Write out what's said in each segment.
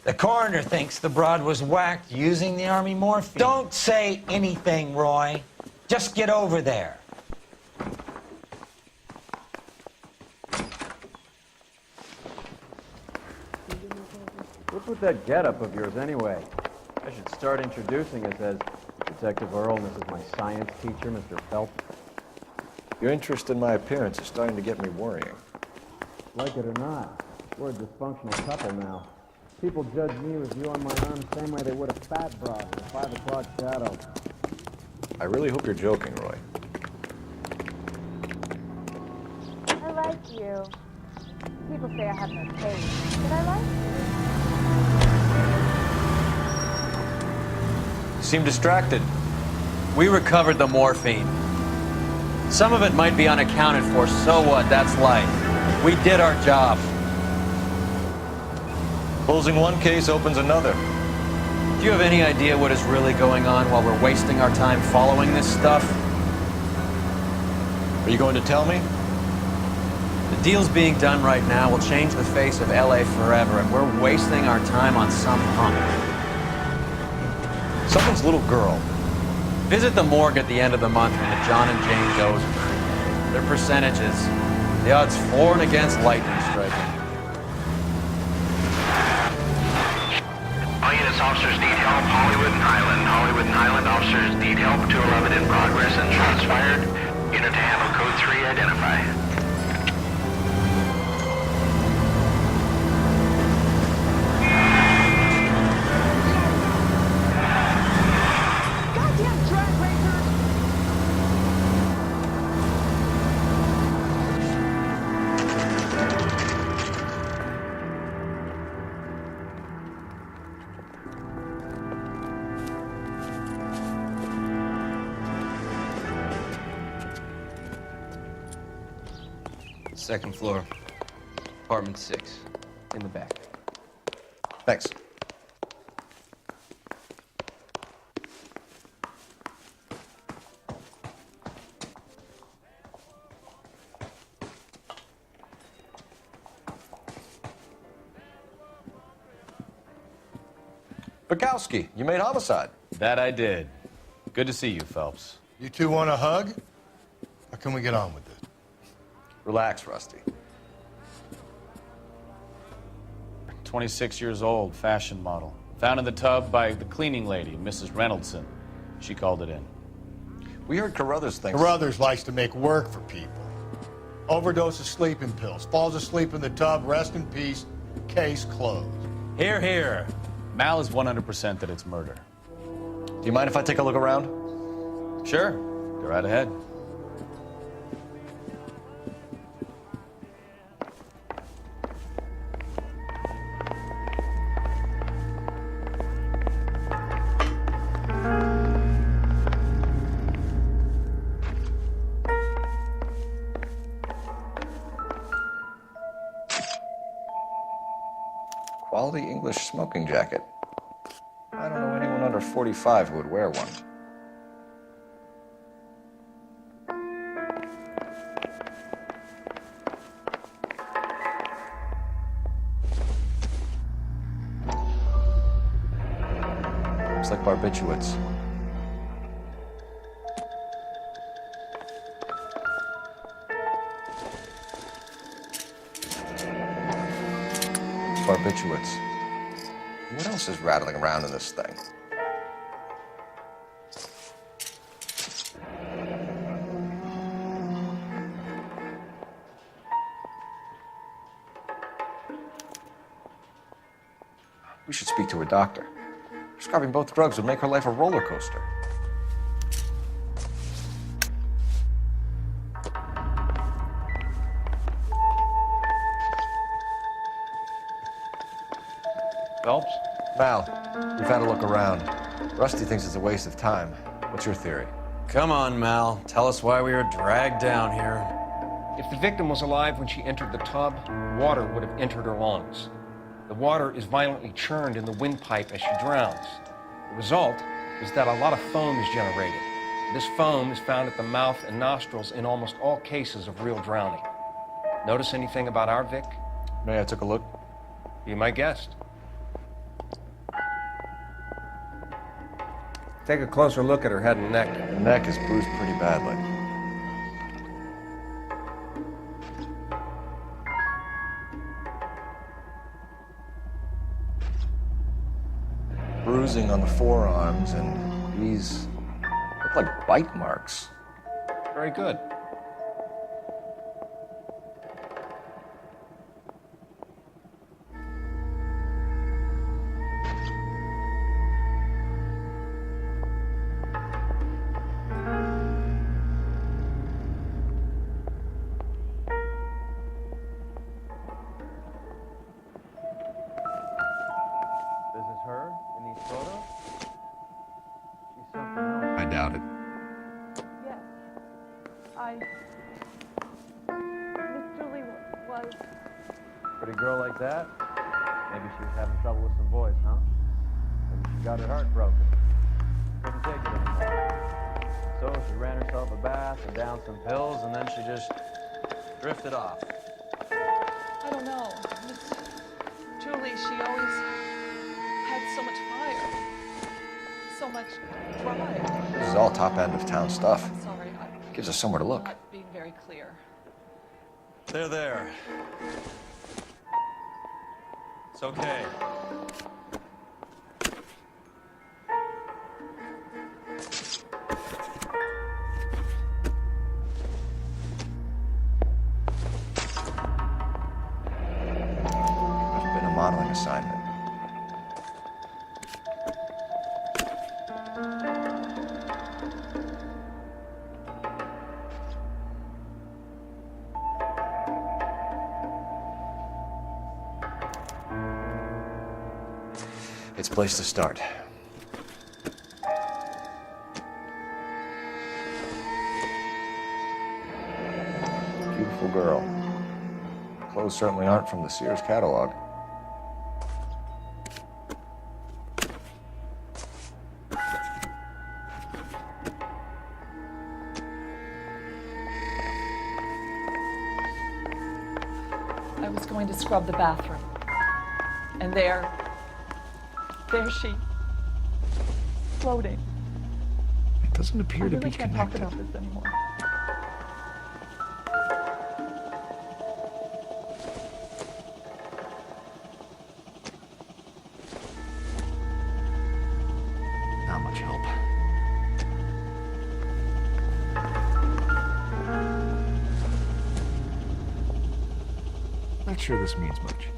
The coroner thinks the broad was whacked using the army morphine. Don't say anything, Roy. Just get over there. What's with that getup of yours anyway? I should start introducing us as Detective Earl, and this is my science teacher, Mr. Phelps. Your interest in my appearance is starting to get me worrying. Like it or not, we're a dysfunctional couple now. People judge me with you on my arm the same way they would a fat broad in a 5 o'clock shadow. I really hope you're joking, Roy. I like you. People say I have no taste, but I like you. You seem distracted. We recovered the morphine. Some of it might be unaccounted for, so what? That's life. We did our job. Closing one case opens another. Do you have any idea what is really going on while we're wasting our time following this stuff? Are you going to tell me? The deals being done right now will change the face of L.A. forever, and we're wasting our time on some punk. Someone's little girl. Visit the morgue at the end of the month when the John and Jane goes. Their percentages. The odds for and against lightning striking. All units, officers detail, Hollywood and Highland. Hollywood and Highland officers detail, 211 in progress and shots fired. Unit to handle code 3, identify. Goddamn drag racers! Second floor, apartment 6, in the back. Thanks. Bukowski, you made homicide. That I did. Good to see you, Phelps. You two want a hug? Or can we get on with this? Relax, Rusty. 26 years old, fashion model. Found in the tub by the cleaning lady, Mrs. Reynoldson. She called it in. We heard Carruthers thinks... Carruthers likes to make work for people. Overdose of sleeping pills, falls asleep in the tub, rest in peace, case closed. Here, here. Mal is 100% that it's murder. Do you mind if I take a look around? Sure. Go right ahead. Quality English smoking jacket. I don't know anyone under 45 who would wear one. Looks like barbiturates. Barbiturates. What else is rattling around in this thing? We should speak to her doctor. Prescribing both drugs would make her life a roller coaster. Phelps? Mal, we've had a look around. Rusty thinks it's a waste of time. What's your theory? Come on, Mal. Tell us why we were dragged down here. If the victim was alive when she entered the tub, water would have entered her lungs. The water is violently churned in the windpipe as she drowns. The result is that a lot of foam is generated. This foam is found at the mouth and nostrils in almost all cases of real drowning. Notice anything about our Vic? May I took a look? Be my guest. Take a closer look at her head and neck. Her neck is bruised pretty badly. Bruising on the forearms, and these look like bite marks. Very good. This is her in these photos? She's something else. I doubt it. Yes. Miss Julie was... Pretty girl like that? Maybe she was having trouble with some boys, huh? Maybe she got her heart broken. Couldn't take it anymore. So she ran herself a bath and downed some pills, and then she just drifted off. I don't know. Miss Julie, she always had so much fire. So much drive. This is all top end of town stuff. I'm sorry. Gives us somewhere to look. Not being very clear. There. It's okay. Must have been a modeling assignment. It's a place to start. Beautiful girl. Clothes certainly aren't from the Sears catalog. I was going to scrub the bathroom. And there she, floating. It doesn't appear to I be really can't connected. talk about this anymore. Not much help. Not sure this means much.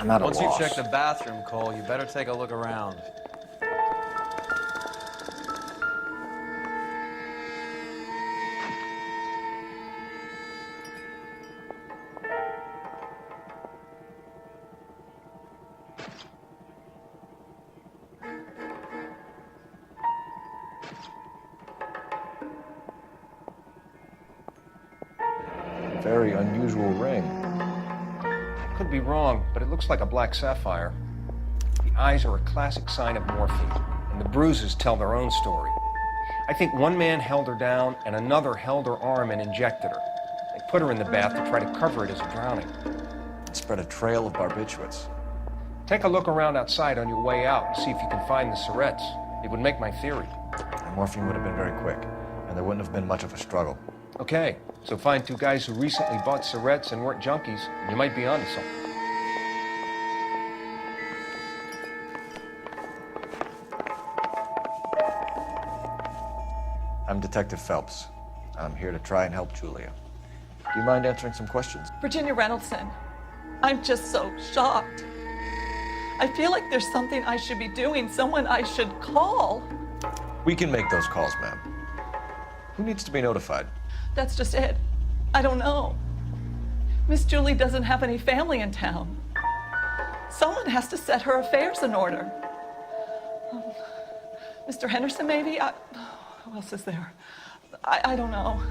I'm at a Once loss. you've checked the bathroom, Cole, you better take a look around. Very unusual ring. Could be wrong, but it looks like a black sapphire. The eyes are a classic sign of morphine, and the bruises tell their own story. I think one man held her down, and another held her arm and injected her. They put her in the bath to try to cover it as a drowning. It spread a trail of barbiturates. Take a look around outside on your way out and see if you can find the syrettes. It would make my theory. The morphine would have been very quick, and there wouldn't have been much of a struggle. Okay, so find two guys who recently bought syrettes and weren't junkies, and you might be onto something. I'm Detective Phelps. I'm here to try and help Julia. Do you mind answering some questions? Virginia Reynoldson, I'm just so shocked. I feel like there's something I should be doing, someone I should call. We can make those calls, ma'am. Who needs to be notified? That's just it. I don't know. Miss Julie doesn't have any family in town. Someone has to set her affairs in order. Mr. Henderson, maybe? Who else is there? I don't know.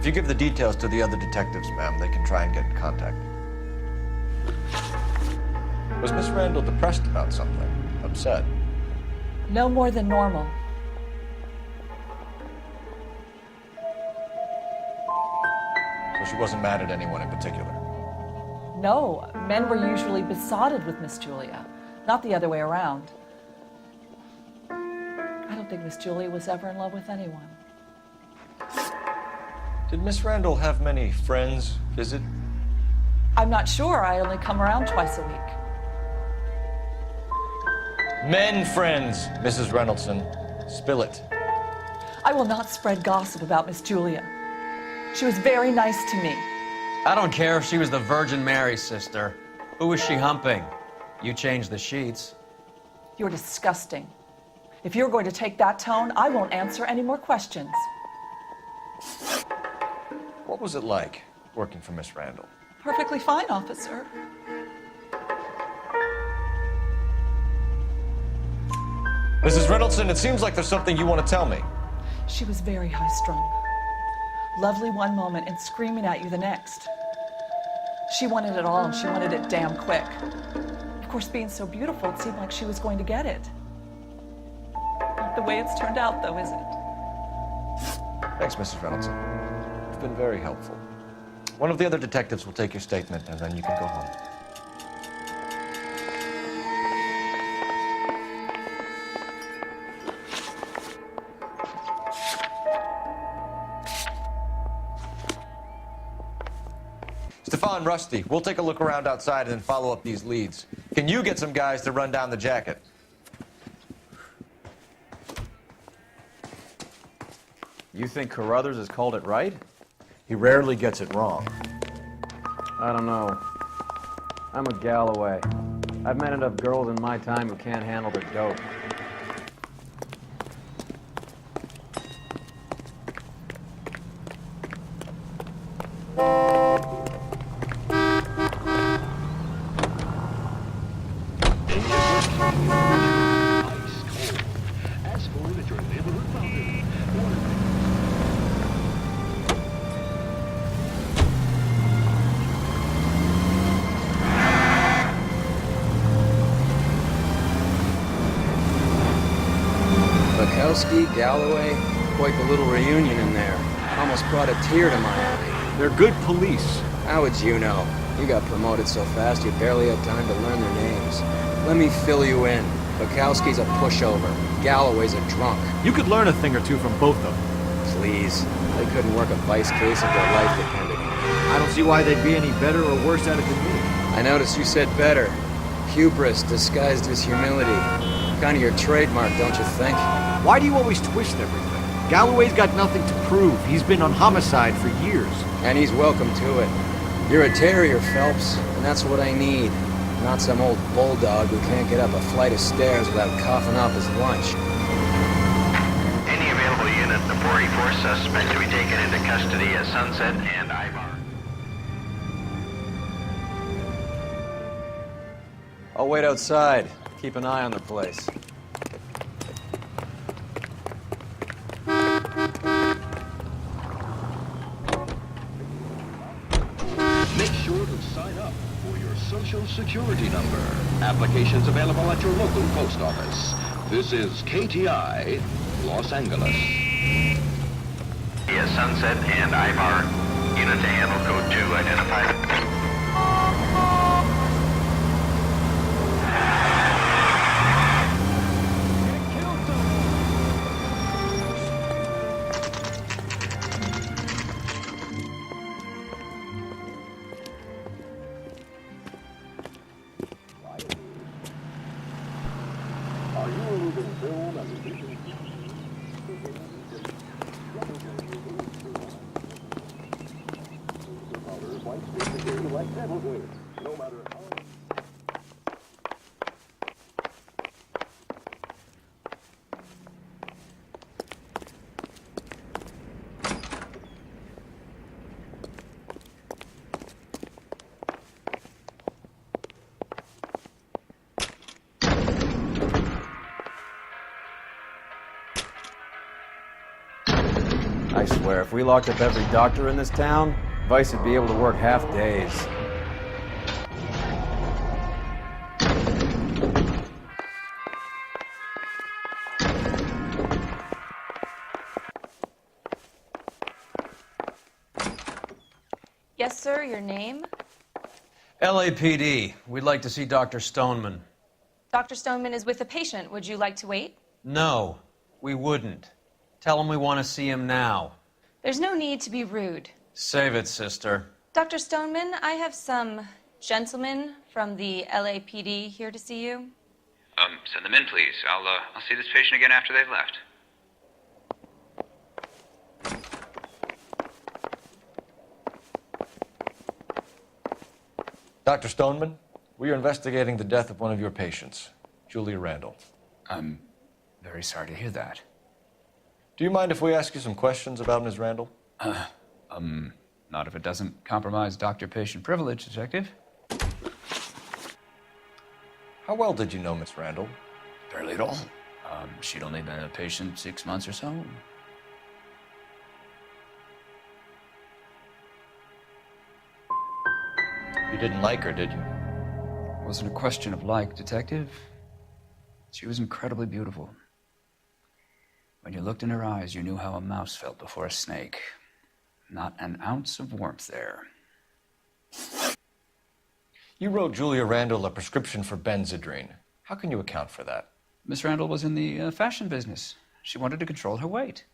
If you give the details to the other detectives, ma'am, they can try and get in contact. Was Miss Randall depressed about something? Upset? No more than normal. So she wasn't mad at anyone in particular? No, men were usually besotted with Miss Julia, not the other way around. I don't think Miss Julia was ever in love with anyone. Did Miss Randall have many friends visit? I'm not sure. I only come around twice a week. Men friends, Mrs. Reynoldson. Spill it. I will not spread gossip about Miss Julia. She was very nice to me. I don't care if she was the Virgin Mary's sister. Who was she humping? You changed the sheets. You're disgusting. If you're going to take that tone, I won't answer any more questions. What was it like working for Miss Randall? Perfectly fine, officer. Mrs. Reynoldson, it seems like there's something you want to tell me. She was very high-strung. Lovely one moment and screaming at you the next. She wanted it all and she wanted it damn quick. Of course, being so beautiful, it seemed like she was going to get it. Not the way it's turned out, though, is it? Thanks, Mrs. Reynoldson. You've been very helpful. One of the other detectives will take your statement, and then you can go home. Stefan, Rusty, we'll take a look around outside and then follow up these leads. Can you get some guys to run down the jacket? You think Carruthers has called it right? He rarely gets it wrong. I don't know. I'm a Galloway. I've met enough girls in my time who can't handle their dope. Galloway, quite the little reunion in there. Almost brought a tear to my eye. They're good police. How would you know? You got promoted so fast you barely had time to learn their names. Let me fill you in. Bukowski's a pushover. Galloway's a drunk. You could learn a thing or two from both of them. Please. They couldn't work a vice case if their life depended on it. I don't see why they'd be any better or worse at it than me. I noticed you said better. Hubris disguised as humility. Kind of your trademark, don't you think? Why do you always twist everything? Galloway's got nothing to prove. He's been on homicide for years. And he's welcome to it. You're a terrier, Phelps, and that's what I need. Not some old bulldog who can't get up a flight of stairs without coughing off his lunch. Any available unit, the 44 suspect to be taken into custody at Sunset and Ivar. I'll wait outside. Keep an eye on the place. Make sure to sign up for your Social Security number. Applications available at your local post office. This is KTI, Los Angeles. Yes, Sunset and Ivar. Unit to handle code 2 identified. I swear, if we locked up every doctor in this town, Vice would be able to work half days. Yes, sir, your name? LAPD. We'd like to see Dr. Stoneman. Dr. Stoneman is with a patient. Would you like to wait? No, we wouldn't. Tell him we want to see him now. There's no need to be rude. Save it, sister. Dr. Stoneman, I have some gentlemen from the LAPD here to see you. Send them in, please. I'll see this patient again after they've left. Dr. Stoneman, we are investigating the death of one of your patients, Julia Randall. I'm very sorry to hear that. Do you mind if we ask you some questions about Ms. Randall? Not if it doesn't compromise doctor-patient privilege, Detective. How well did you know Miss Randall? Barely at all. She'd only been a patient 6 months or so. You didn't like her, did you? It wasn't a question of like, Detective. She was incredibly beautiful. When you looked in her eyes, you knew how a mouse felt before a snake. Not an ounce of warmth there. You wrote Julia Randall a prescription for Benzedrine. How can you account for that? Miss Randall was in the fashion business. She wanted to control her weight.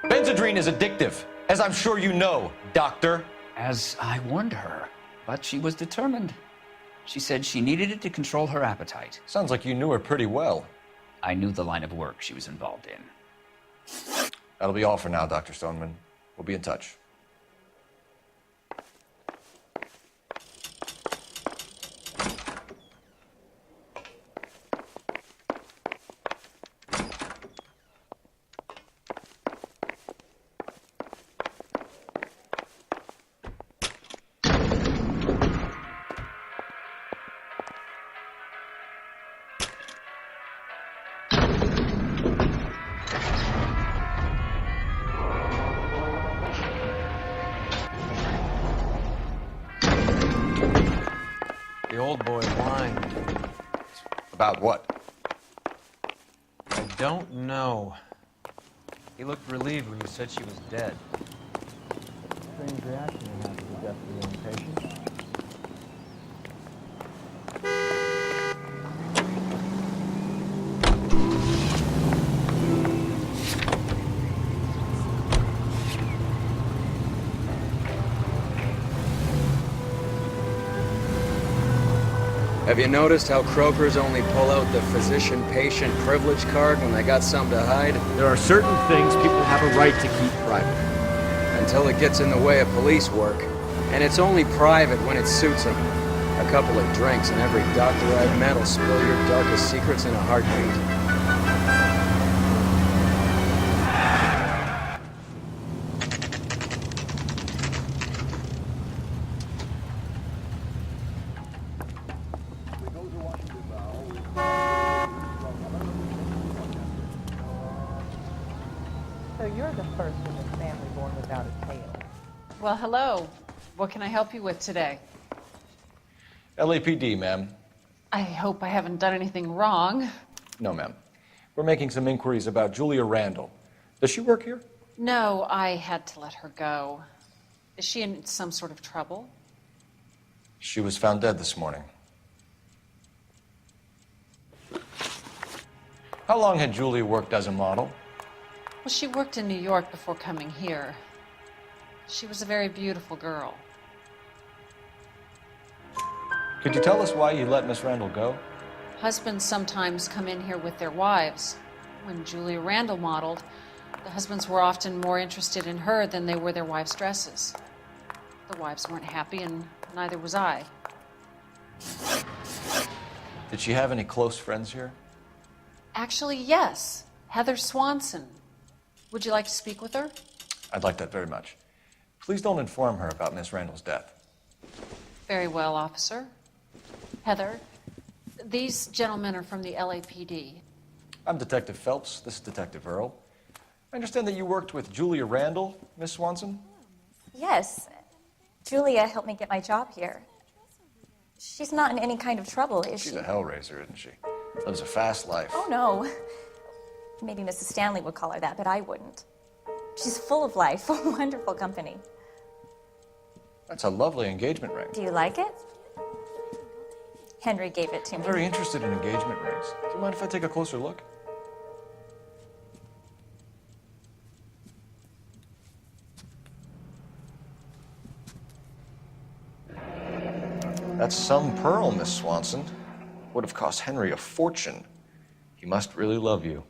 Benzedrine is addictive, as I'm sure you know, doctor. As I warned her, but she was determined. She said she needed it to control her appetite. Sounds like you knew her pretty well. I knew the line of work she was involved in. That'll be all for now, Dr. Stoneman. We'll be in touch. The old boy whined. About what? I don't know. He looked relieved when you said she was dead. Strange reaction you have to the death of your own patient. Have you noticed how Croakers only pull out the physician-patient privilege card when they got something to hide? There are certain things people have a right to keep private. Until it gets in the way of police work. And it's only private when it suits them. A couple of drinks and every doctor I've met will spill your darkest secrets in a heartbeat. So you're the first in this family born without a tail. Well, hello. What can I help you with today? LAPD, ma'am. I hope I haven't done anything wrong. No, ma'am. We're making some inquiries about Julia Randall. Does she work here? No, I had to let her go. Is she in some sort of trouble? She was found dead this morning. How long had Julia worked as a model? Well, she worked in New York before coming here. She was a very beautiful girl. Could you tell us why you let Miss Randall go? Husbands sometimes come in here with their wives. When Julia Randall modeled, the husbands were often more interested in her than they were their wives' dresses. The wives weren't happy, and neither was I. Did she have any close friends here? Actually, yes. Heather Swanson. Would you like to speak with her? I'd like that very much. Please don't inform her about Miss Randall's death. Very well, officer. Heather, these gentlemen are from the LAPD. I'm Detective Phelps. This is Detective Earl. I understand that you worked with Julia Randall, Miss Swanson? Yes. Julia helped me get my job here. She's not in any kind of trouble, is she? She's a hellraiser, isn't she? Lives a fast life. Oh, no. Maybe Mrs. Stanley would call her that, but I wouldn't. She's full of life, wonderful company. That's a lovely engagement ring. Do you like it? Henry gave it to I'm me. very interested in engagement rings. Do you mind if I take a closer look? That's some pearl, Miss Swanson. Would have cost Henry a fortune. He must really love you.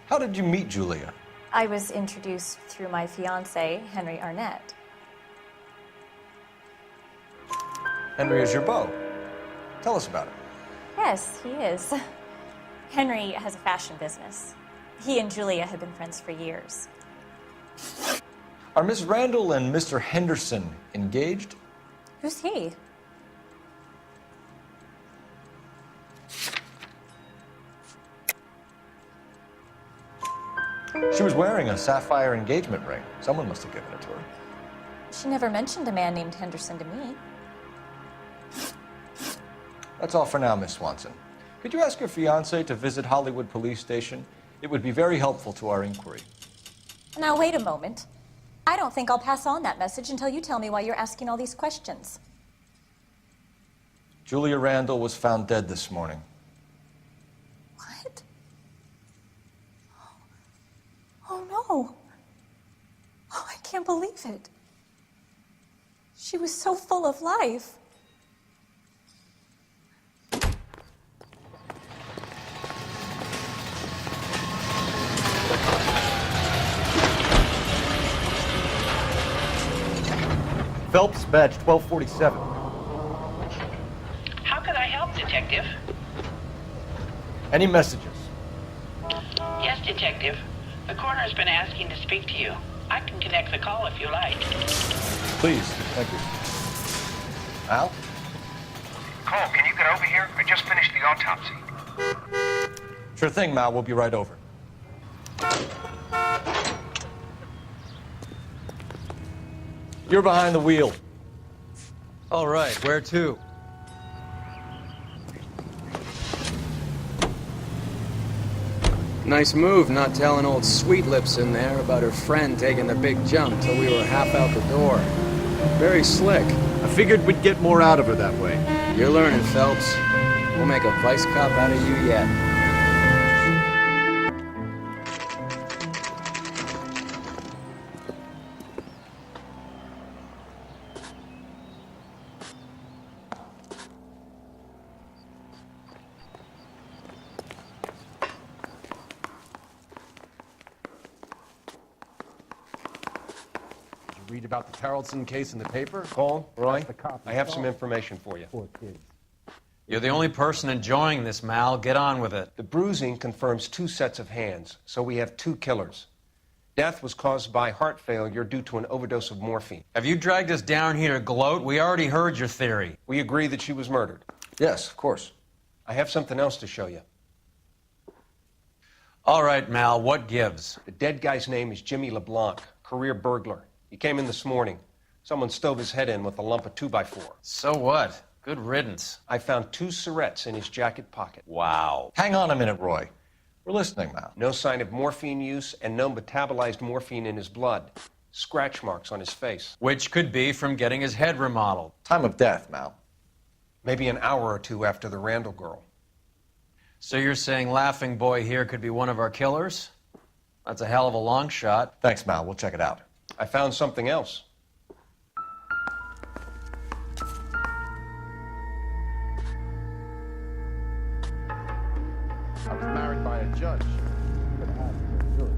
How did you meet Julia? I was introduced through my fiancé, Henry Arnett. Henry is your beau. Tell us about it. Yes, he is. Henry has a fashion business. He and Julia have been friends for years. Are Miss Randall and Mr. Henderson engaged? Who's he? She was wearing a sapphire engagement ring. Someone must have given it to her. She never mentioned a man named Henderson to me. That's all for now, Miss Swanson. Could you ask your fiancé to visit Hollywood Police Station? It would be very helpful to our inquiry. Now, wait a moment. I don't think I'll pass on that message until you tell me why you're asking all these questions. Julia Randall was found dead this morning. What? Oh, no. Oh, I can't believe it. She was so full of life. Phelps, badge 1247. How can I help, Detective? Any messages? Yes, Detective. The coroner's been asking to speak to you. I can connect the call if you like. Please, thank you. Al? Cole, can you get over here? I just finished the autopsy. Sure thing, Mal. We'll be right over. You're behind the wheel. All right, where to? Nice move not telling old Sweet Lips in there about her friend taking the big jump till we were half out the door. Very slick. I figured we'd get more out of her that way. You're learning, Phelps. We'll make a vice cop out of you yet. Read about the Tarleton case in the paper? Cole, Roy, The cop I have some information for you. Poor kids. You're the only person enjoying this, Mal. Get on with it. The bruising confirms 2 sets of hands, so we have 2 killers. Death was caused by heart failure due to an overdose of morphine. Have you dragged us down here to gloat? We already heard your theory. We agree that she was murdered. Yes, of course. I have something else to show you. All right, Mal, what gives? The dead guy's name is Jimmy LeBlanc, career burglar. He came in this morning. Someone stove his head in with a lump of 2x4. So what? Good riddance. I found 2 cigarettes in his jacket pocket. Wow. Hang on a minute, Roy. We're listening now. No sign of morphine use and no metabolized morphine in his blood. Scratch marks on his face. Which could be from getting his head remodeled. Time of death, Mal. Maybe an hour or 2 after the Randall girl. So you're saying Laughing Boy here could be one of our killers? That's a hell of a long shot. Thanks, Mal. We'll check it out. I found something else. I was married by a judge. Could have asked for a jury.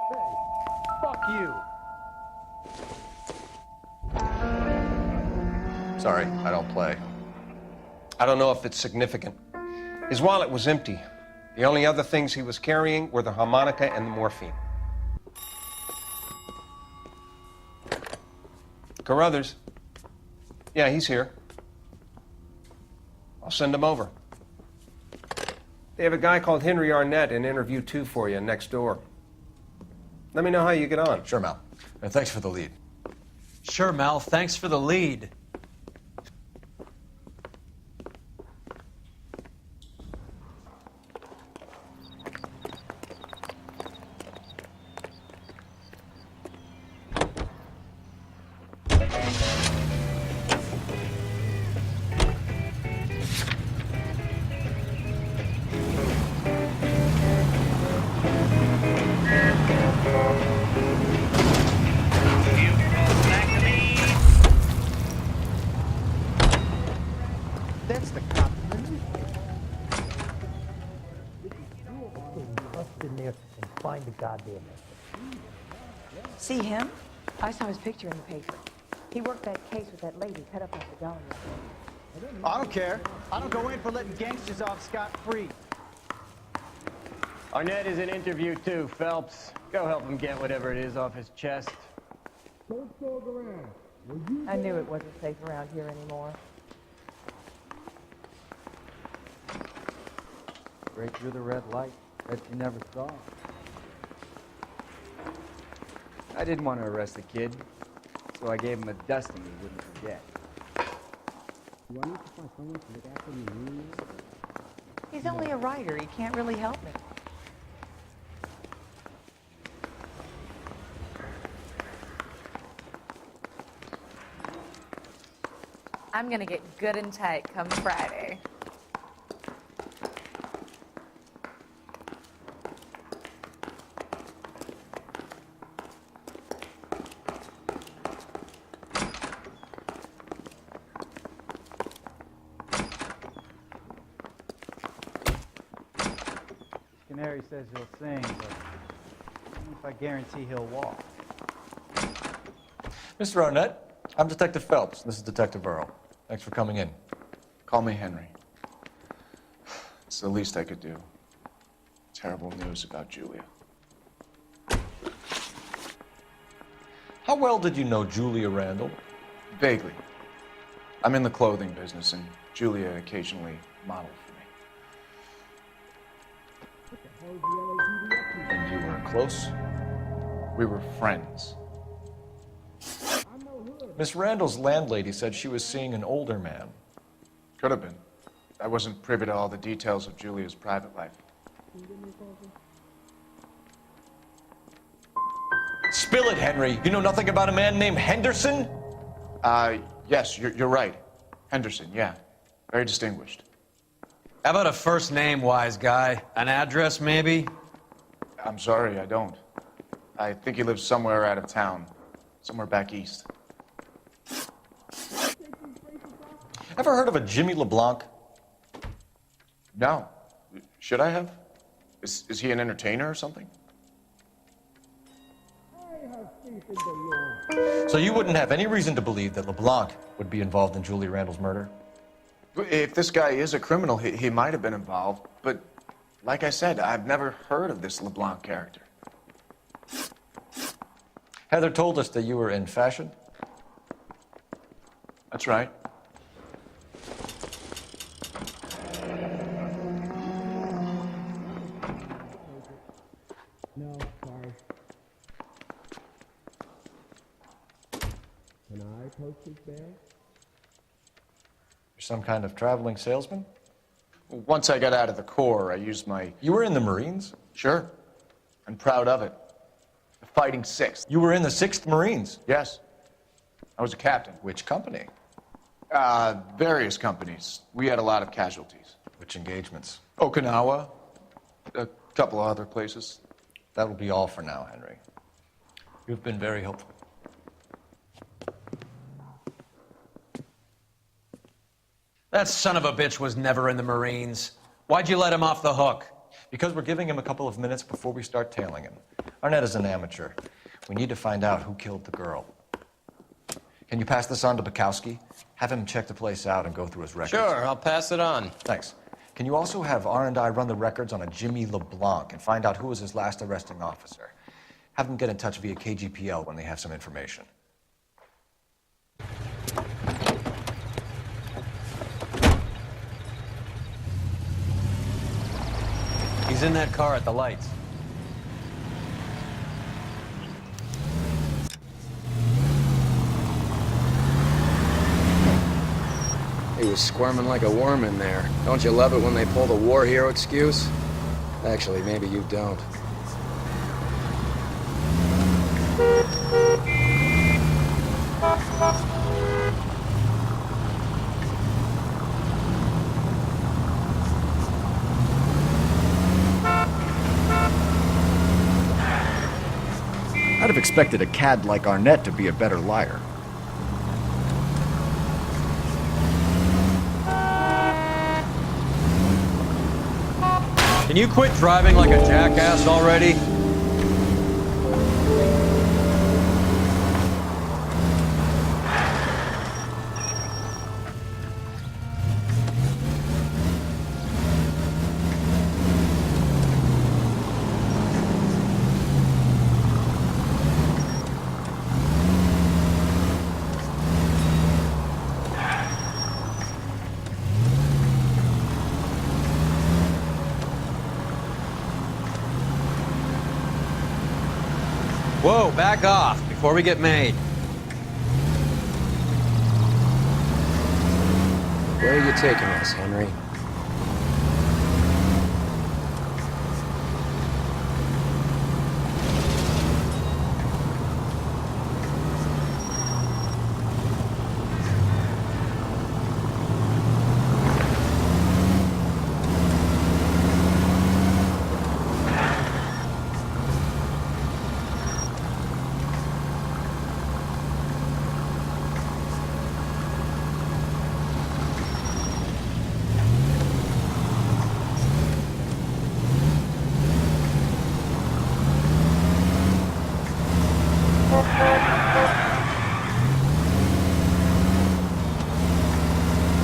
Hey, fuck you. Sorry, I don't play. I don't know if it's significant. His wallet was empty, The only other things he was carrying were the harmonica and the morphine. Carruthers. Yeah, he's here. I'll send him over. They have a guy called Henry Arnett in interview 2 for you next door. Let me know how you get on. Sure, Mal. And thanks for the lead. Sure, Mel. Thanks for the lead. That's the cop. Bust in there and find the goddamn message. See him? I saw his picture in the paper. He worked that case with that lady cut up like the dollar. I don't care. I don't go in for letting gangsters off scot-free. Arnett is in interview 2, Phelps. Go help him get whatever it is off his chest. I knew it wasn't safe around here anymore. Break through the red light that you never saw. I didn't want to arrest the kid, so I gave him a dusting he wouldn't forget. Do I need to find someone to look after me? He's only a writer. He can't really help me. I'm gonna get good and tight come Friday. Canary says he'll sing, but I don't know if I guarantee he'll walk. Mr. Arnett, I'm Detective Phelps. This is Detective Earl. Thanks for coming in. Call me Henry. It's the least I could do. Terrible news about Julia. How well did you know Julia Randall? Vaguely. I'm in the clothing business, and Julia occasionally modeled for me. And you were close? We were friends. Miss Randall's landlady said she was seeing an older man. Could have been. I wasn't privy to all the details of Julia's private life. Spill it, Henry. You know nothing about a man named Henderson? Yes, you're right. Henderson, yeah. Very distinguished. How about a first name, wise guy? An address, maybe? I'm sorry, I don't. I think he lives somewhere out of town. Somewhere back east. Ever heard of a Jimmy LeBlanc? No. Should I have? Is he an entertainer or something? So you wouldn't have any reason to believe that LeBlanc would be involved in Julia Randall's murder? If this guy is a criminal, he might have been involved. But like I said, I've never heard of this LeBlanc character. Heather told us that you were in fashion. That's right. No, sorry. Can I post this there? You're some kind of traveling salesman? Once I got out of the Corps, I used my... You were in the Marines? Sure. I'm proud of it. The Fighting Sixth. You were in the 6th Marines? Yes. I was a captain. Which company? Various companies. We had a lot of casualties. Which engagements? Okinawa. A couple of other places. That'll be all for now, Henry. You've been very helpful. That son of a bitch was never in the Marines. Why'd you let him off the hook? Because we're giving him a couple of minutes before we start tailing him. Arnett is an amateur. We need to find out who killed the girl. Can you pass this on to Bukowski? Have him check the place out and go through his records. Sure, I'll pass it on. Thanks. Can you also have R&I run the records on a Jimmy LeBlanc and find out who was his last arresting officer? Have them get in touch via KGPL when they have some information. He's in that car at the lights. He was squirming like a worm in there. Don't you love it when they pull the war hero excuse? Actually, maybe you don't. I'd have expected a cad like Arnett to be a better liar. Can you quit driving like a jackass already? Whoa, back off before we get made. Where are you taking us, Henry?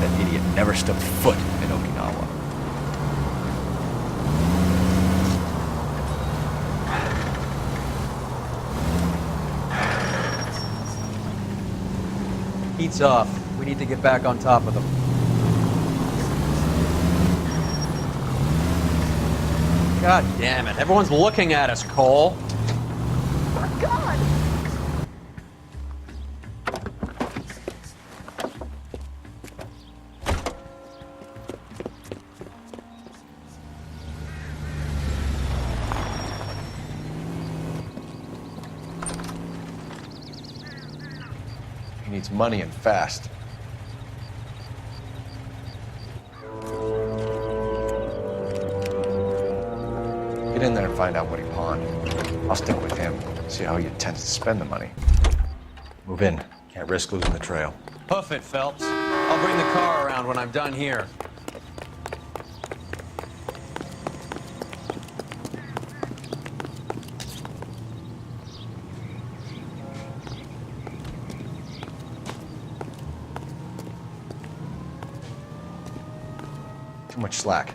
That idiot never stepped foot in Okinawa. Heat's off. We need to get back on top of them. God damn it. Everyone's looking at us, Cole. God! He needs money and fast. Get in there and find out what he pawned. I'll stick with him, see how he intends to spend the money. Move in. Can't risk losing the trail. Hoof it, Phelps. I'll bring the car around when I'm done here. Too much slack.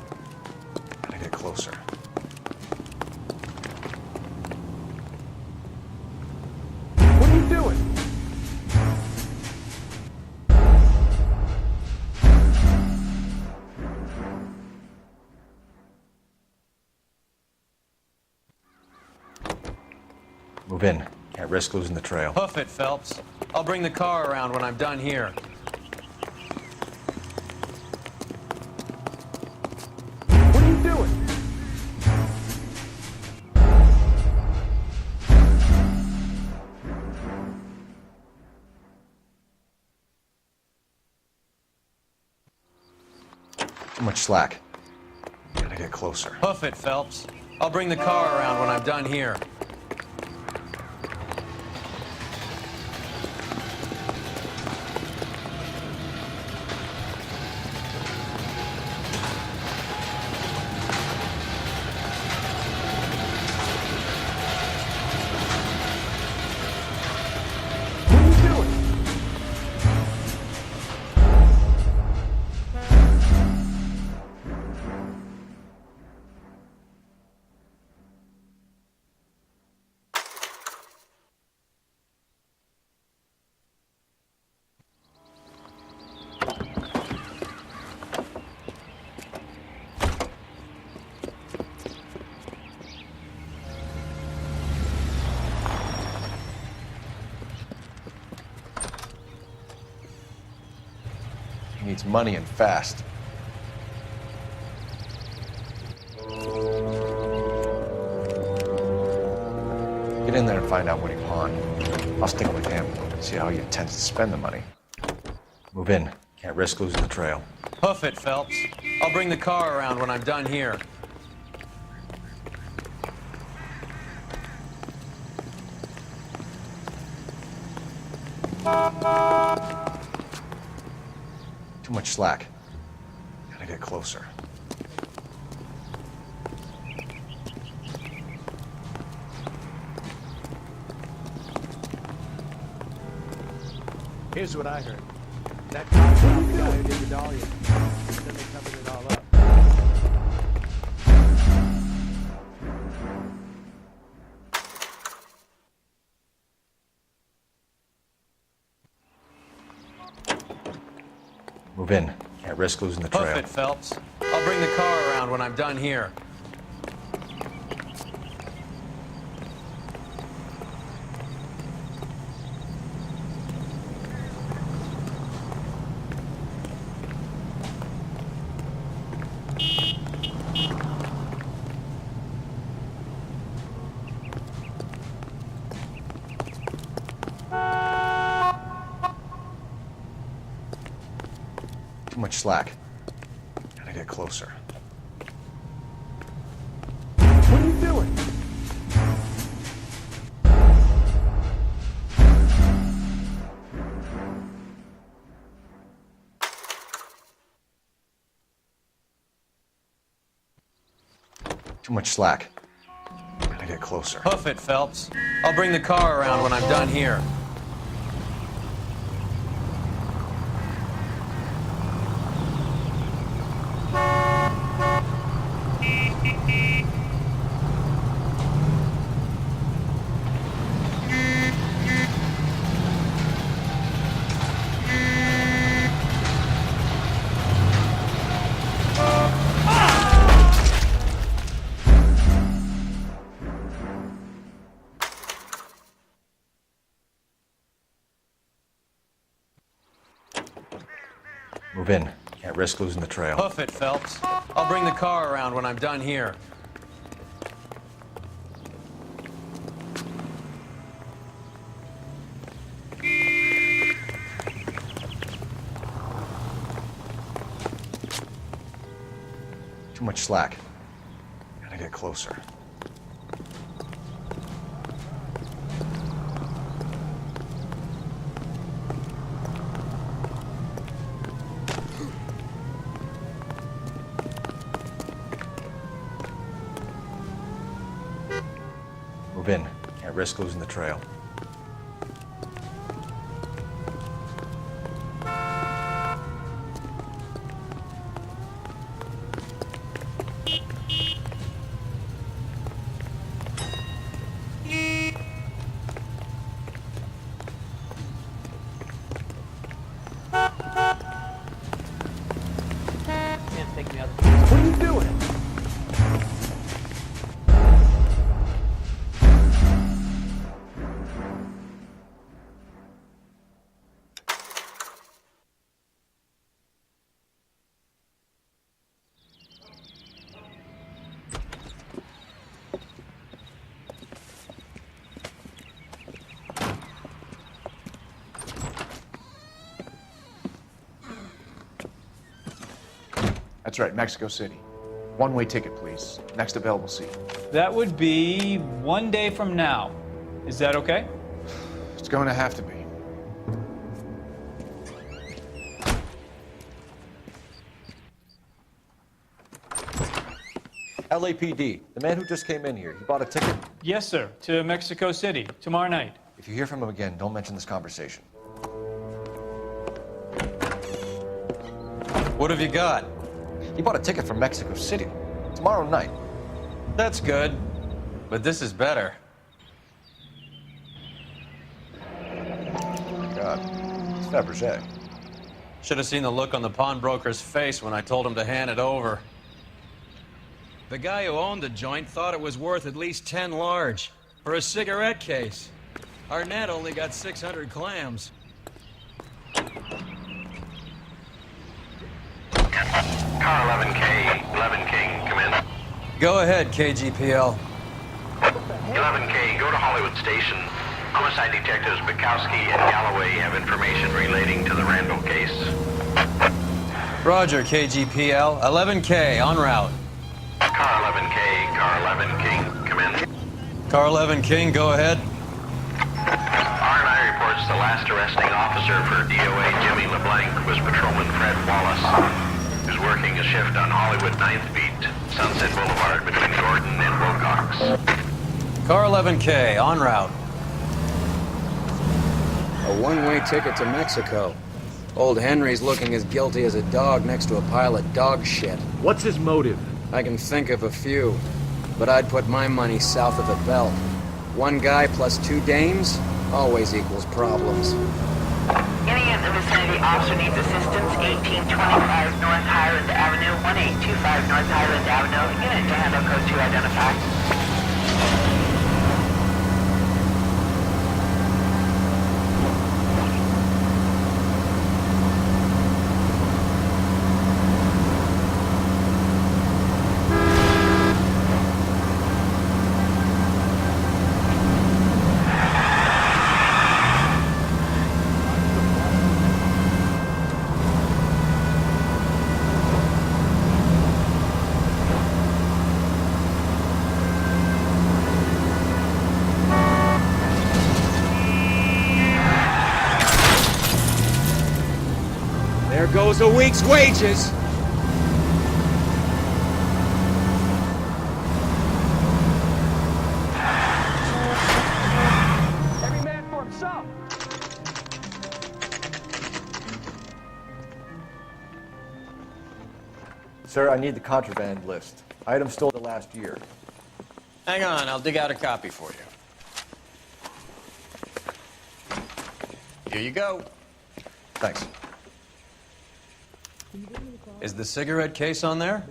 Gotta get closer. What are you doing? Move in. Can't risk losing the trail. Hoof it, Phelps. I'll bring the car around when I'm done here. What are you doing? Too much slack. Gotta get closer. Hoof it, Phelps. I'll bring the car around when I'm done here. needs money and fast. Get in there and find out what he pawned. I'll stick with him, see how he intends to spend the money. Move in. Can't risk losing the trail. Hoof it, Phelps. I'll bring the car around when I'm done here. Too much slack. Gotta get closer. Here's what I heard. That cop shot the guy who did the Dahlia. Then they covered it all up. Move in. Can't risk losing the trail. Hoof it, Phelps. I'll bring the car around when I'm done here. Too much slack. Gotta get closer. What are you doing? Too much slack. Gotta get closer. Hoof it, Phelps. I'll bring the car around when I'm done here. Move in. Can't risk losing the trail. Hoof it, Phelps. I'll bring the car around when I'm done here. Too much slack. Gotta get closer. Move in. Can't risk losing the trail. What are you doing? That's right, Mexico City. One-way ticket, please. Next available seat. That would be 1 day from now. Is that okay? It's going to have to be. LAPD, the man who just came in here, he bought a ticket? Yes, sir. To Mexico City, tomorrow night. If you hear from him again, don't mention this conversation. What have you got? He bought a ticket from Mexico City. Tomorrow night. That's good. But this is better. Oh my God. It's Fabergé. Should have seen the look on the pawnbroker's face when I told him to hand it over. The guy who owned the joint thought it was worth at least 10 large for a cigarette case. Arnett only got 600 clams. Car 11K, 11 King, come in. Go ahead, KGPL. 11K, go to Hollywood Station. Homicide detectives Bukowski and Galloway have information relating to the Randall case. Roger, KGPL. 11K, en route. Car 11K, Car 11 King, come in. Car 11 King, go ahead. R&I reports the last arresting officer for DOA Jimmy LeBlanc was Patrolman Fred Wallace, who's working a shift on Hollywood 9th Beat, Sunset Boulevard between Gordon and Wilcox. Car 11K, en route. A one-way ticket to Mexico. Old Henry's looking as guilty as a dog next to a pile of dog shit. What's his motive? I can think of a few, but I'd put my money south of the belt. One guy plus two dames always equals problems. Any in the vicinity officer needs assistance, 1825 North Highland Avenue, 1825 North Highland Avenue. Unit to handle code 2 identified. There goes a week's wages. Every man for himself. Sir, I need the contraband list. Items stole the last year. Hang on, I'll dig out a copy for you. Here you go. Thanks. Is the cigarette case on there?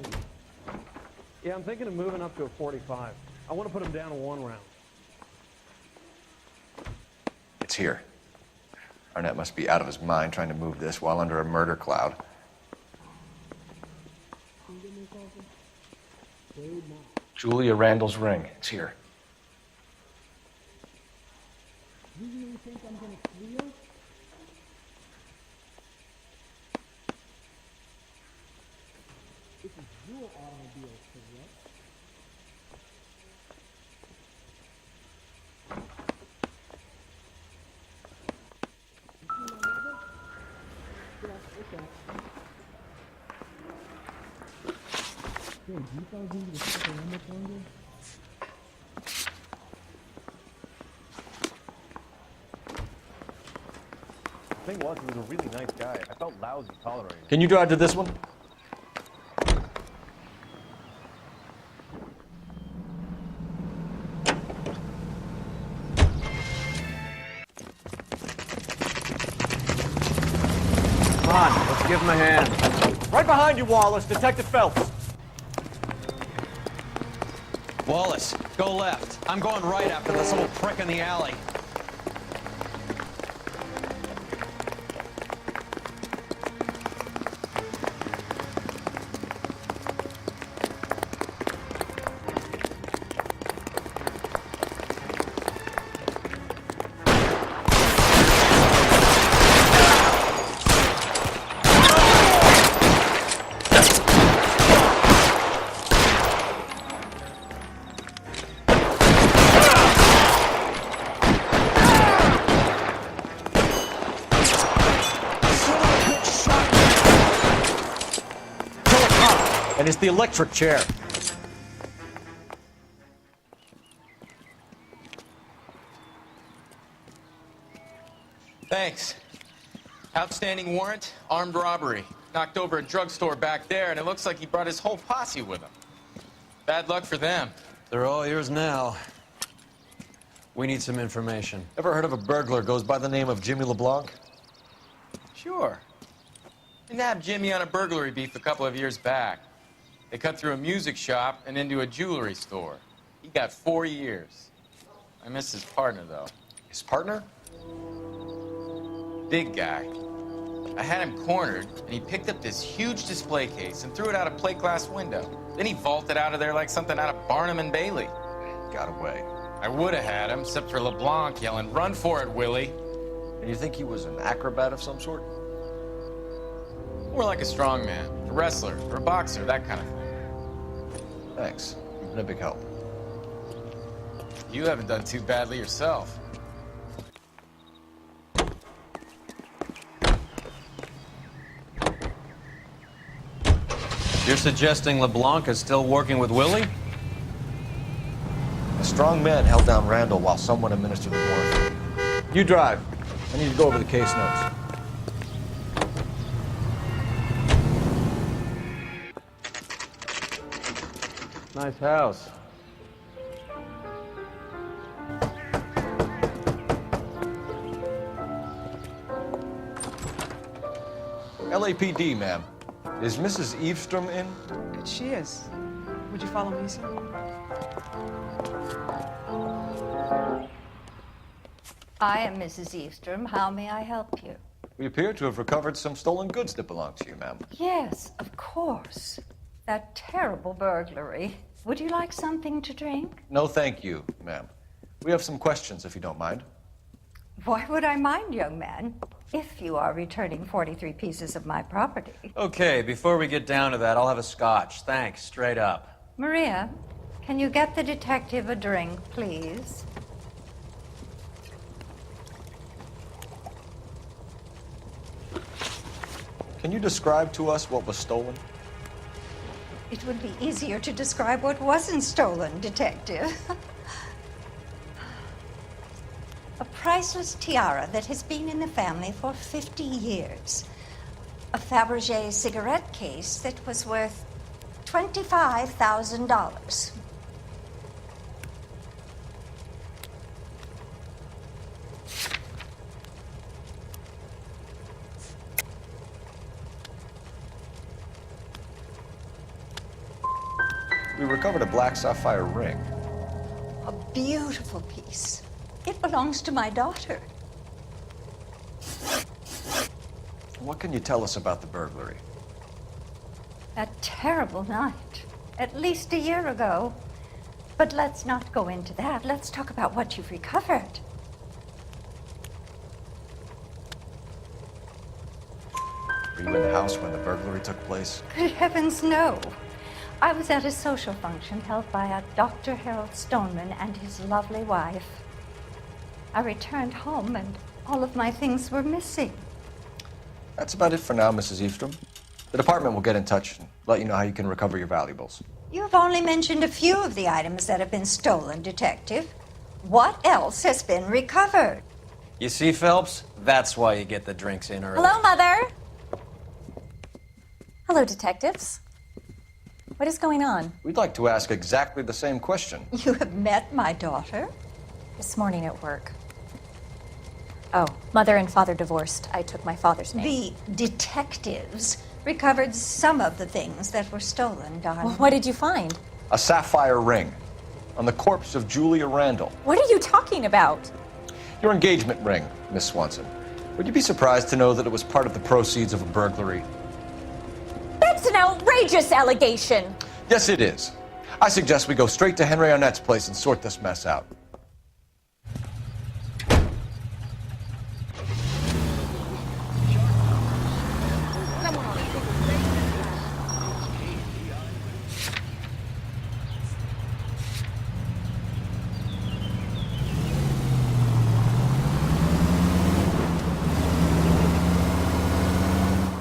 Yeah, I'm thinking of moving up to a 45. I want to put them down to 1 round. It's here. Arnett must be out of his mind trying to move this while under a murder cloud. Julia Randall's ring. It's here. The thing was, he was a really nice guy. I felt lousy tolerating him. Can you drive to this one? Come on, let's give him a hand. Right behind you, Wallace. Detective Phelps. Wallace, go left. I'm going right after this little prick in the alley. And it's the electric chair. Thanks. Outstanding warrant, armed robbery. Knocked over a drugstore back there, and it looks like he brought his whole posse with him. Bad luck for them. They're all yours now. We need some information. Ever heard of a burglar goes by the name of Jimmy LeBlanc? Sure. We nabbed Jimmy on a burglary beef a couple of years back. They cut through a music shop and into a jewelry store. He got 4 years. I miss his partner, though. His partner? Big guy. I had him cornered, and he picked up this huge display case and threw it out a plate glass window. Then he vaulted out of there like something out of Barnum and Bailey. Got away. I would have had him, except for LeBlanc yelling, "Run for it, Willie!" And you think he was an acrobat of some sort? More like a strongman, a wrestler, or a boxer, that kind of thing. Thanks. You've been a big help. You haven't done too badly yourself. You're suggesting LeBlanc is still working with Willie? A strong man held down Randall while someone administered the morphine. You drive. I need to go over the case notes. Nice house. LAPD, ma'am. Is Mrs. Eavestrom in? She is. Would you follow me, sir? I am Mrs. Eavestrom. How may I help you? We appear to have recovered some stolen goods that belong to you, ma'am. Yes, of course. That terrible burglary. Would you like something to drink? No, thank you, ma'am. We have some questions, if you don't mind. Why would I mind, young man, if you are returning 43 pieces of my property? Okay, before we get down to that, I'll have a scotch. Thanks, straight up. Maria, can you get the detective a drink, please? Can you describe to us what was stolen? It would be easier to describe what wasn't stolen, detective. A priceless tiara that has been in the family for 50 years. A Fabergé cigarette case that was worth $25,000. We recovered a black sapphire ring. A beautiful piece. It belongs to my daughter. What can you tell us about the burglary? That terrible night. At least a year ago. But let's not go into that. Let's talk about what you've recovered. Were you in the house when the burglary took place? Good heavens, no. I was at a social function held by a Dr. Harold Stoneman and his lovely wife. I returned home and all of my things were missing. That's about it for now, Mrs. Eavestrom. The department will get in touch and let you know how you can recover your valuables. You've only mentioned a few of the items that have been stolen, Detective. What else has been recovered? You see, Phelps? That's why you get the drinks in early. Hello, Mother. Hello, detectives. What is going on? We'd like to ask exactly the same question. You have met my daughter? This morning at work. Oh, mother and father divorced. I took my father's name. The detectives recovered some of the things that were stolen, darling. Well, what did you find? A sapphire ring on the corpse of Julia Randall. What are you talking about? Your engagement ring, Miss Swanson. Would you be surprised to know that it was part of the proceeds of a burglary? That's an outrageous allegation. Yes, it is. I suggest we go straight to Henry Arnett's place and sort this mess out.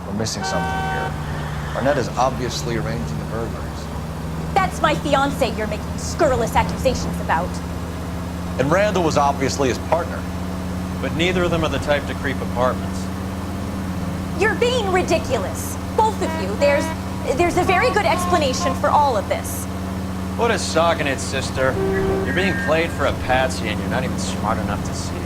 We're missing something here. Arnett is obviously arranging the burglaries. That's my fiance you're making scurrilous accusations about. And Randall was obviously his partner. But neither of them are the type to creep apartments. You're being ridiculous. Both of you. There's a very good explanation for all of this. What is sogging it, sister? You're being played for a patsy and you're not even smart enough to see it.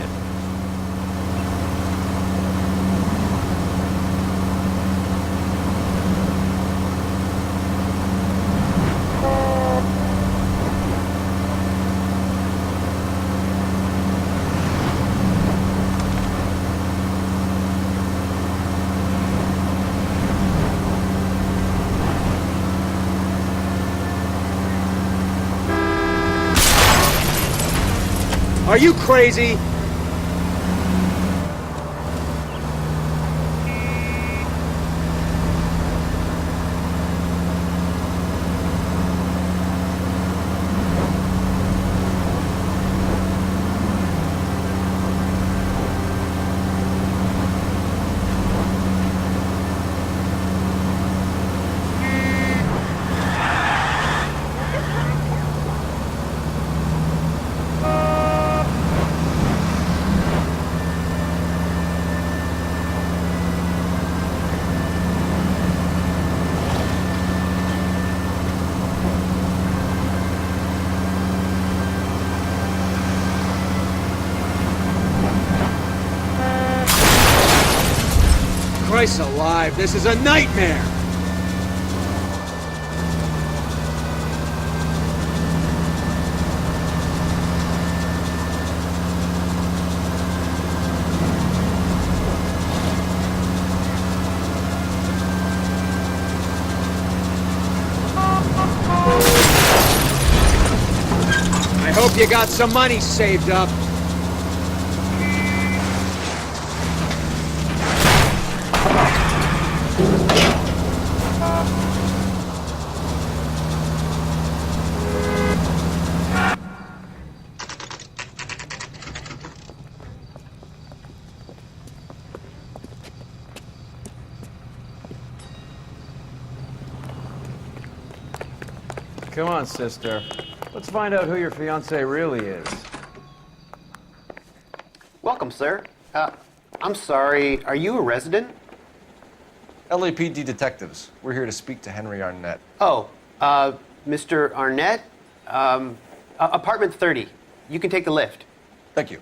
Are you crazy? Christ alive, this is a nightmare! I hope you got some money saved up. Come on, sister. Let's find out who your fiancé really is. Welcome, sir. I'm sorry, are you a resident? LAPD detectives. We're here to speak to Henry Arnett. Oh, Mr. Arnett? Apartment 30. You can take the lift. Thank you.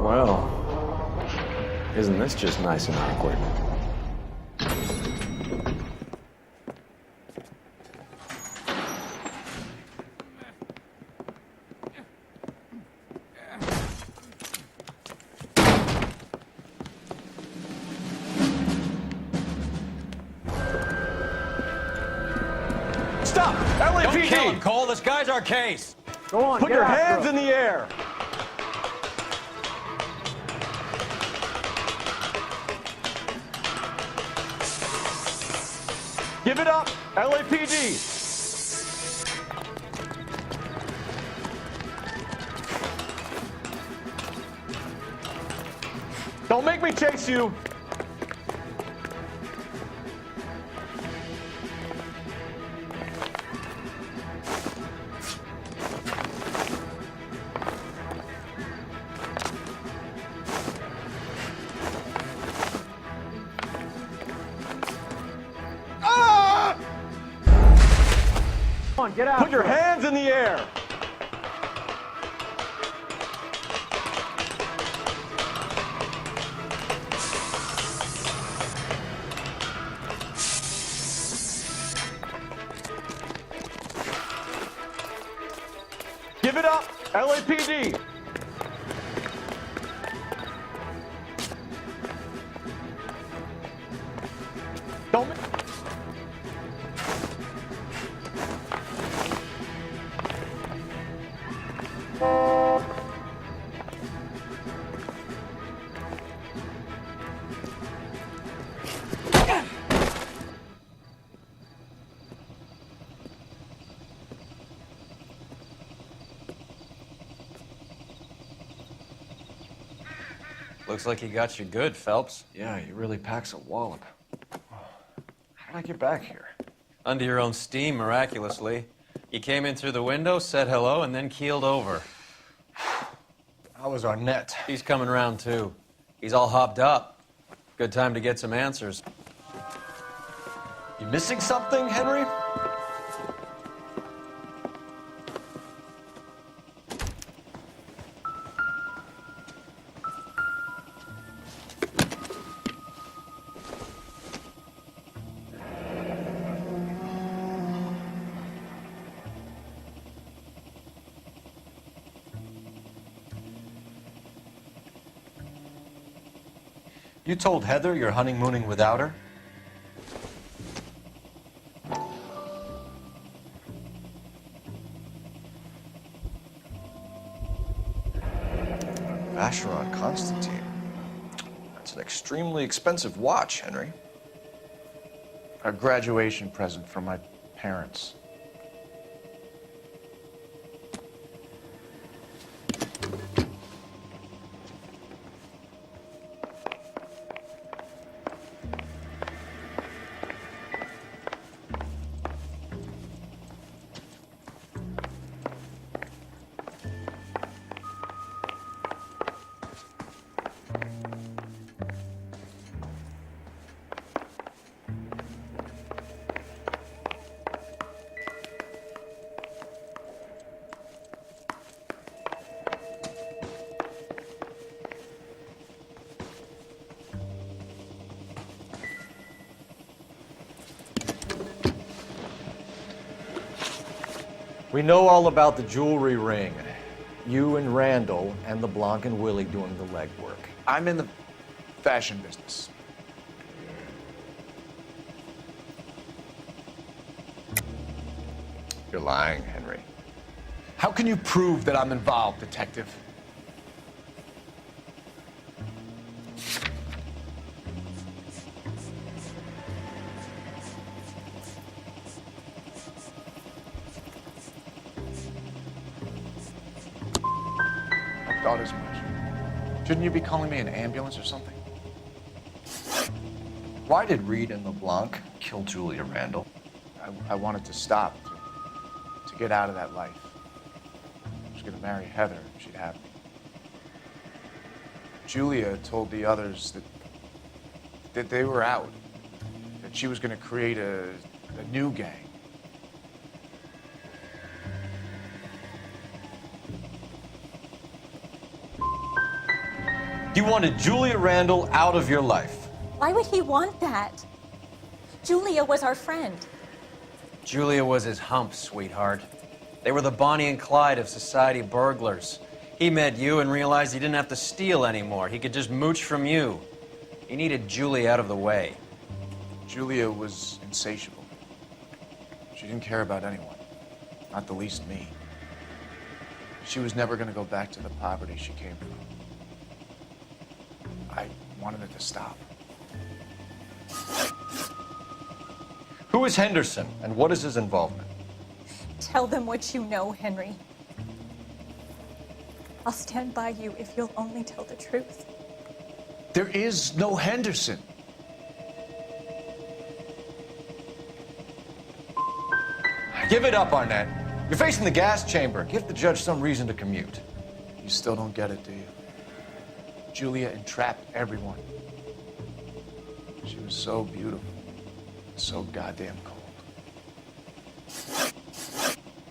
Well, isn't this just nice and awkward? Stop! LAPD! Don't kill him, Cole. This guy's our case. Go on, Put get your after hands him. in the air. Give it up, LAPD! Don't make me chase you! Come on, get out. Put your hands in the air. Give it up, LAPD! Don't. Looks like he got you good, Phelps. Yeah, he really packs a wallop. How'd I get back here? Under your own steam, miraculously. You came in through the window, said hello, and then keeled over. How was Arnett? He's coming around, too. He's all hopped up. Good time to get some answers. You missing something, Henry? You told Heather you're honeymooning without her? Vacheron Constantine. That's an extremely expensive watch, Henry. A graduation present from my parents. We know all about the jewelry ring. You and Randall and LeBlanc and Willie doing the legwork. I'm in the fashion business. You're lying, Henry. How can you prove that I'm involved, detective? I thought as much. Shouldn't you be calling me an ambulance or something? Why did Reed and LeBlanc kill Julia Randall? I wanted to stop, to get out of that life. I was going to marry Heather if she'd have me. Julia told the others that they were out, that she was going to create a new gang. You wanted Julia Randall out of your life. Why would he want that? Julia was our friend. Julia was his hump, sweetheart. They were the Bonnie and Clyde of society burglars. He met you and realized he didn't have to steal anymore. He could just mooch from you. He needed Julia out of the way. Julia was insatiable. She didn't care about anyone, not the least me. She was never going to go back to the poverty she came from. I wanted it to stop. Who is Henderson, and what is his involvement? Tell them what you know, Henry. I'll stand by you if you'll only tell the truth. There is no Henderson. Give it up, Arnett. You're facing the gas chamber. Give the judge some reason to commute. You still don't get it, do you? Julia entrapped everyone. She was so beautiful, so goddamn cold.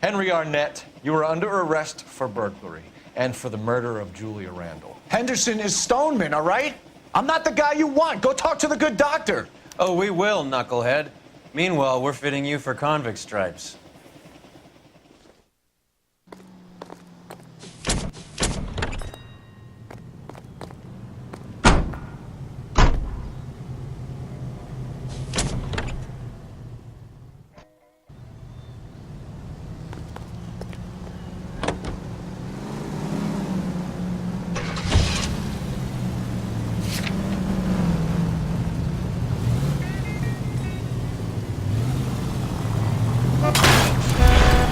Henry Arnett, you are under arrest for burglary and for the murder of Julia Randall. Henderson is Stoneman, all right? I'm not the guy you want. Go talk to the good doctor. Oh, we will, knucklehead. Meanwhile, we're fitting you for convict stripes.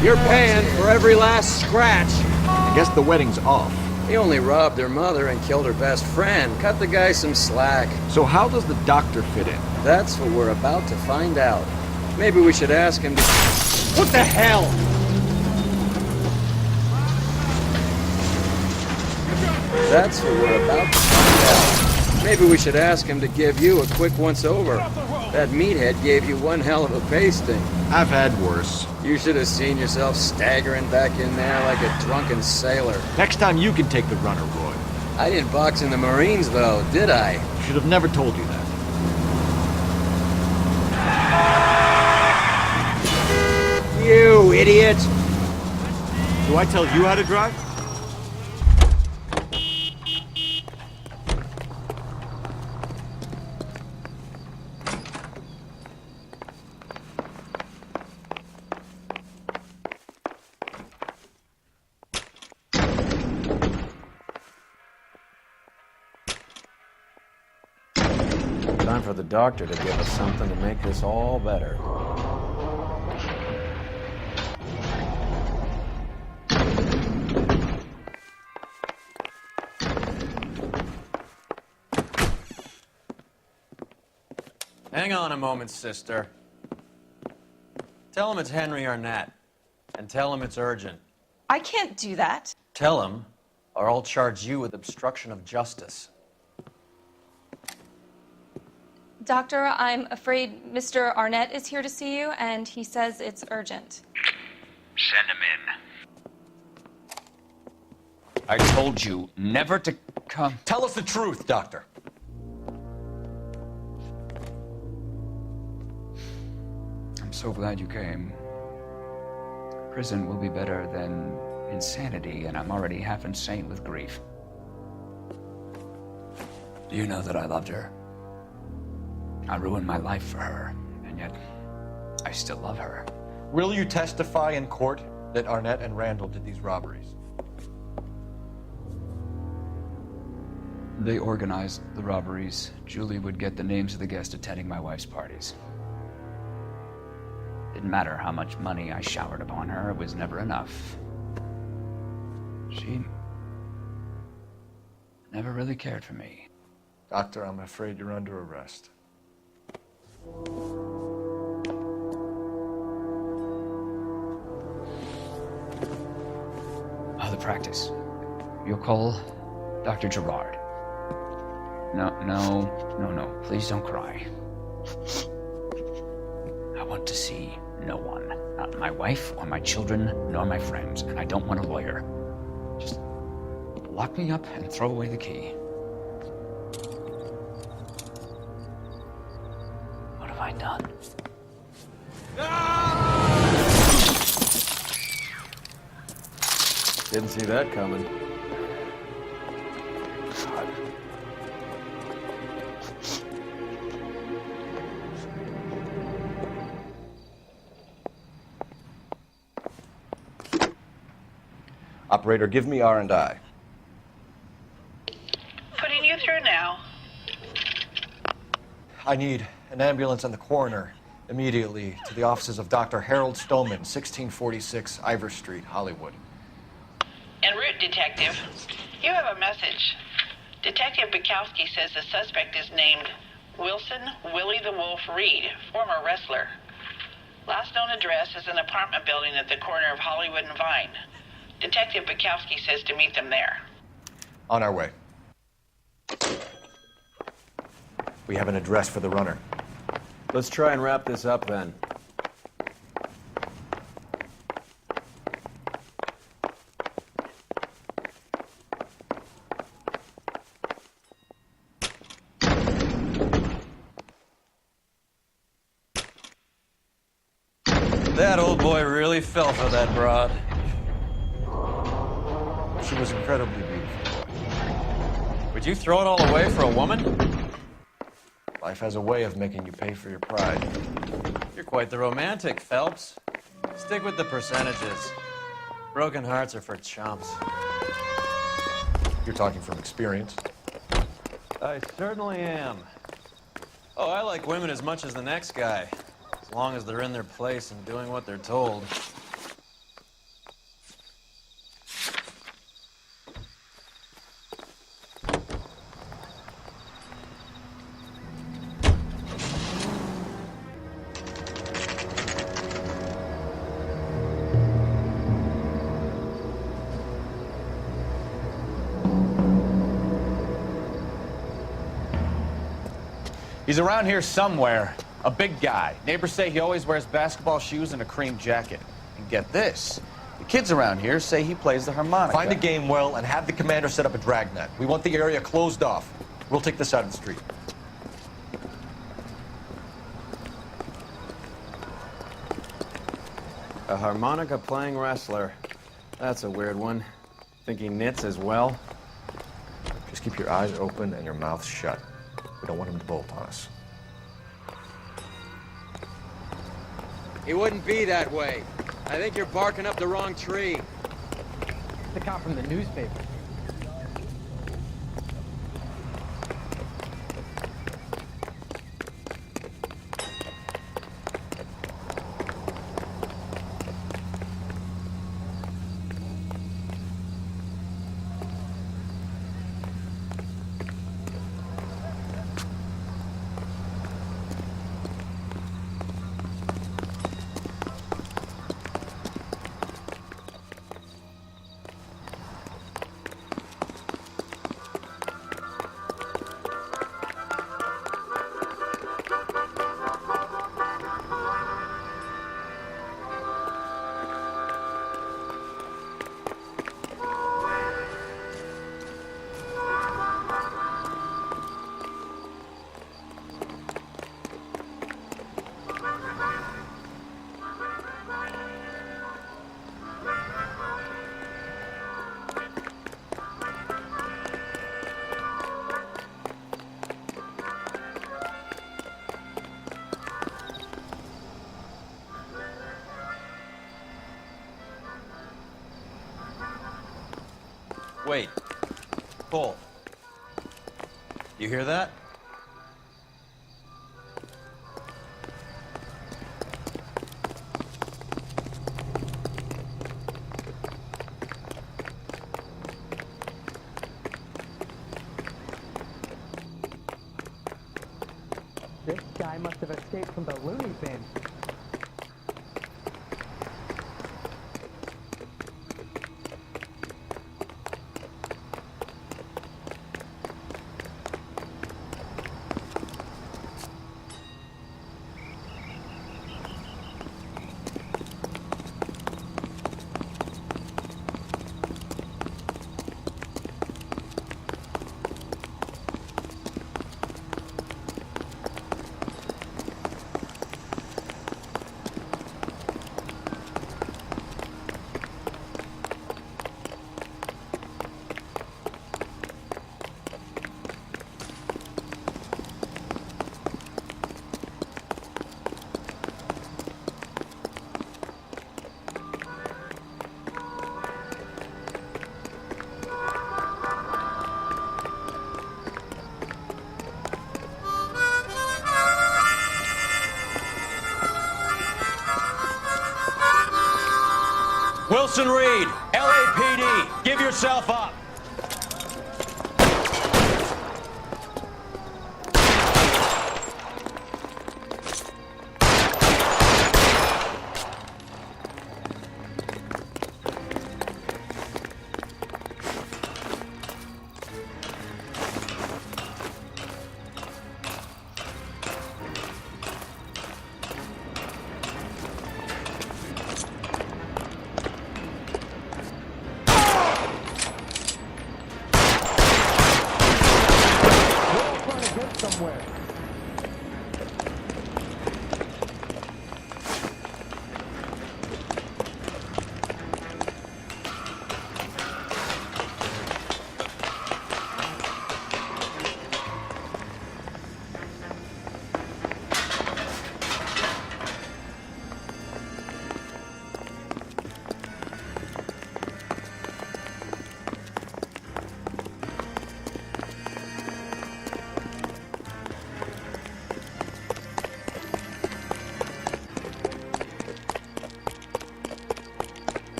You're paying for every last scratch. I guess the wedding's off. He only robbed her mother and killed her best friend. Cut the guy some slack. So how does the doctor fit in? That's what we're about to find out. Maybe we should ask him to... What the hell? That's what we're about to find out. Maybe we should ask him to give you a quick once-over. That meathead gave you one hell of a pasting. I've had worse. You should have seen yourself staggering back in there like a drunken sailor. Next time you can take the runner, Roy. I didn't box in the Marines, though, did I? Should have never told you that. You idiot! Do I tell you how to drive? time for the doctor to give us something to make this all better. Hang on a moment, sister. Tell him it's Henry Arnett, and tell him it's urgent. I can't do that. Tell him, or I'll charge you with obstruction of justice. Doctor, I'm afraid Mr. Arnett is here to see you, and he says it's urgent. Send him in. I told you never to come. Tell us the truth, Doctor. I'm so glad you came. Prison will be better than insanity, and I'm already half insane with grief. Do you know that I loved her? I ruined my life for her, and yet I still love her. Will you testify in court that Arnett and Randall did these robberies? They organized the robberies. Julie would get the names of the guests attending my wife's parties. Didn't matter how much money I showered upon her, it was never enough. She never really cared for me. Doctor, I'm afraid you're under arrest. Oh, the practice. You'll call Dr. Gerard. No. Please don't cry. I want to see no one. Not my wife or my children, nor my friends. And I don't want a lawyer. Just lock me up and throw away the key. What have I done? Didn't see that coming. Operator, give me R&I. Putting you through now. I need an ambulance and the coroner immediately to the offices of Dr. Harold Stoneman, 1646 Ivor Street, Hollywood. En route, Detective. You have a message. Detective Bukowski says the suspect is named Wilson Willie the Wolf Reed, former wrestler. Last known address is an apartment building at the corner of Hollywood and Vine. Detective Bukowski says to meet them there. On our way. We have an address for the runner. Let's try and wrap this up then. That old boy really fell for that broad. She was incredibly beautiful. Would you throw it all away for a woman? Life has a way of making you pay for your pride. You're quite the romantic, Phelps. Stick with the percentages. Broken hearts are for chumps. You're talking from experience. I certainly am. Oh, I like women as much as the next guy, as long as they're in their place and doing what they're told. He's around here somewhere. A big guy. Neighbors say he always wears basketball shoes and a cream jacket. And get this. The kids around here say he plays the harmonica. Find a game well and have the commander set up a dragnet. We want the area closed off. We'll take this side of the street. A harmonica-playing wrestler. That's a weird one. Think he knits as well? Just keep your eyes open and your mouth shut. We don't want him to bolt on us. He wouldn't be that way. I think you're barking up the wrong tree. The cop from the newspaper. Wait. Cole. You hear that? This guy must have escaped from the loony bin. Wilson Reed, LAPD, give yourself up. Somewhere.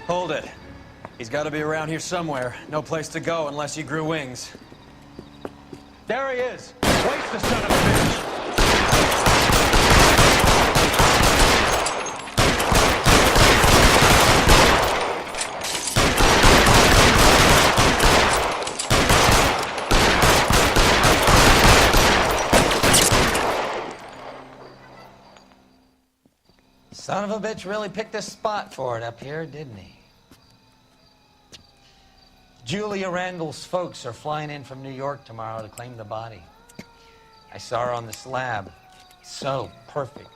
Hold it. He's got to be around here somewhere. No place to go unless he grew wings. There he is! Waste the son of a bitch! Son of a bitch really picked a spot for it up here, didn't he? Julia Randall's folks are flying in from New York tomorrow to claim the body. I saw her on the slab. So perfect.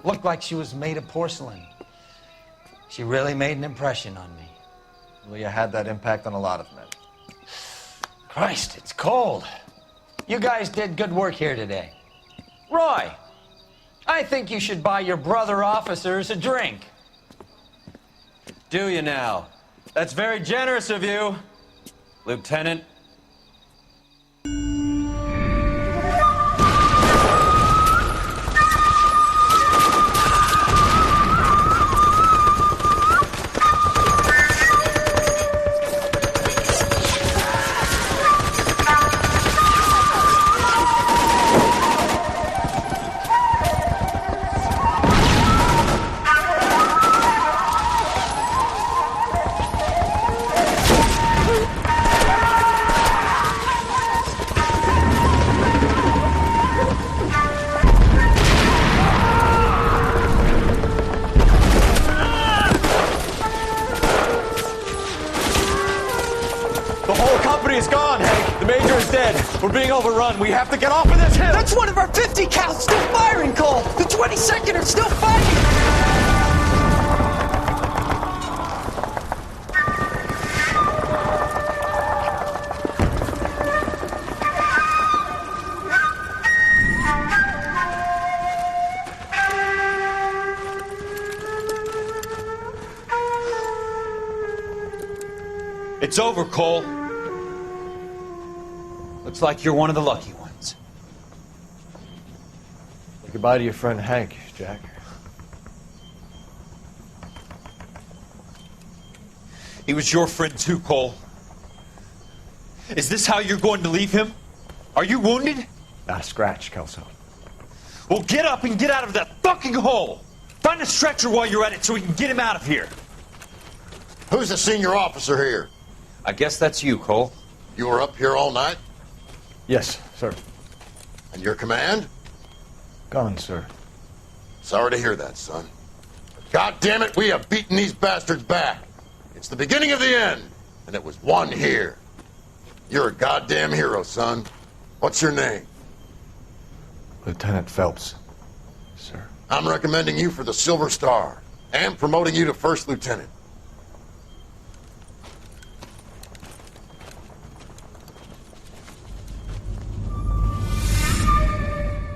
Looked like she was made of porcelain. She really made an impression on me. Julia had that impact on a lot of men. Christ, it's cold. You guys did good work here today. Roy, I think you should buy your brother officers a drink. Do you now? That's very generous of you, Lieutenant. We're being overrun. We have to get off of this hill. That's one of our 50 cal still firing, Cole. The 22nd are still fighting. It's over, Cole. Looks like you're one of the lucky ones. Say goodbye to your friend Hank, Jack. He was your friend too, Cole. Is this how you're going to leave him? Are you wounded? Not a scratch, Kelso. Well, get up and get out of that fucking hole! Find a stretcher while you're at it so we can get him out of here. Who's the senior officer here? I guess that's you, Cole. You were up here all night? Yes, sir. And your command? Gone, sir. Sorry to hear that, son. But God damn it, we have beaten these bastards back. It's the beginning of the end, and it was one here. You're a goddamn hero, son. What's your name? Lieutenant Phelps, sir. I'm recommending you for the Silver Star and promoting you to first lieutenant.